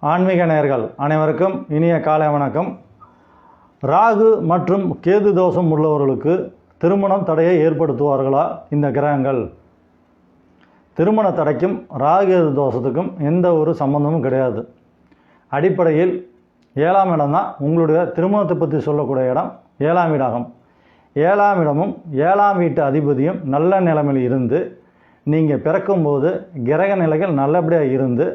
ஆன்மீக நேயர்கள் அனைவருக்கும் இனிய காலை வணக்கம். ராகு மற்றும் கேது தோஷம் உள்ளவர்களுக்கு திருமணம் தடையை ஏற்படுத்துவார்களா இந்த கிரகங்கள்? திருமண தடைக்கும் ராகு தோஷத்துக்கும் எந்த ஒரு சம்பந்தமும் கிடையாது. அடிப்படையில் 7ஆம் இடம் தான் உங்களுடைய திருமணத்தை பற்றி சொல்லக்கூடிய இடம். 7ஆம் இடம் 7ஆம் இடமும் 7ஆம் வீட்டு அதிபதியும் நல்ல நிலைமையில் இருந்து நீங்கள் பிறக்கும்போது கிரக நிலைகள் நல்லபடியாக இருந்து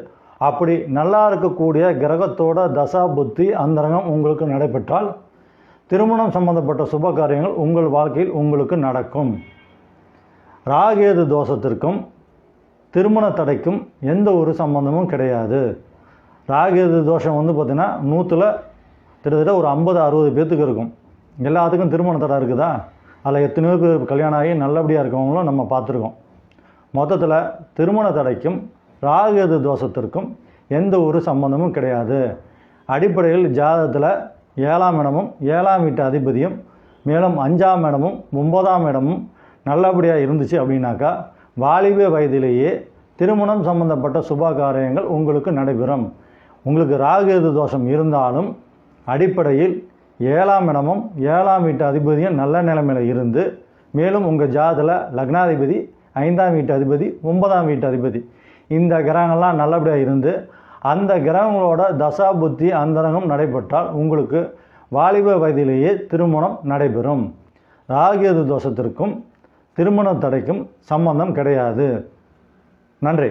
அப்படி நல்லா இருக்கக்கூடிய கிரகத்தோட தசா புத்தி அந்தரங்கம் உங்களுக்கு நடைபெற்றால் திருமணம் சம்பந்தப்பட்ட சுப காரியங்கள் உங்கள் வாழ்க்கையில் உங்களுக்கு நடக்கும். ராகேது தோஷத்திற்கும் திருமண தடைக்கும் எந்த ஒரு சம்பந்தமும் கிடையாது. ராகேது தோஷம் பார்த்திங்கன்னா 100ல் கிட்டத்தட்ட ஒரு 50-60 பேர்த்துக்கு இருக்கும். எல்லாத்துக்கும் திருமண தடை இருக்குதா? அதில் எத்தனையோ பேர் கல்யாணம் ஆகி நல்லபடியாக இருக்கவங்களும் நம்ம பார்த்துருக்கோம். மொத்தத்தில் திருமண தடைக்கும் ராகேது தோஷத்திற்கும் எந்த ஒரு சம்பந்தமும் கிடையாது. அடிப்படையில் ஜாதகத்தில் 7ஆம் இடமும் 7ஆம் வீட்டு அதிபதியும் மேலும் 5ஆம் இடமும் 9ஆம் இடமும் நல்லபடியாக இருந்துச்சு அப்படின்னாக்கா வாலிப வயதிலேயே திருமணம் சம்பந்தப்பட்ட சுப காரியங்கள் உங்களுக்கு நடைபெறும். உங்களுக்கு ராகேது தோஷம் இருந்தாலும் அடிப்படையில் 7ஆம் இடமும் 7ஆம் வீட்டு அதிபதியும் நல்ல நிலைமையில் இருந்து மேலும் உங்கள் ஜாதகத்தில் லக்னாதிபதி 5ஆம் வீட்டு அதிபதி 9ஆம் வீட்டு அதிபதி இந்த கிரகங்கள்லாம் நல்லபடியாக இருந்து அந்த கிரகங்களோட தசா புத்தி அந்தரங்கம் நடைபெற்றால் உங்களுக்கு வாலிப வயதிலேயே திருமணம் நடைபெறும். ராகேது தோஷத்திற்கும் திருமண தடைக்கும் சம்பந்தம் கிடையாது. நன்றி.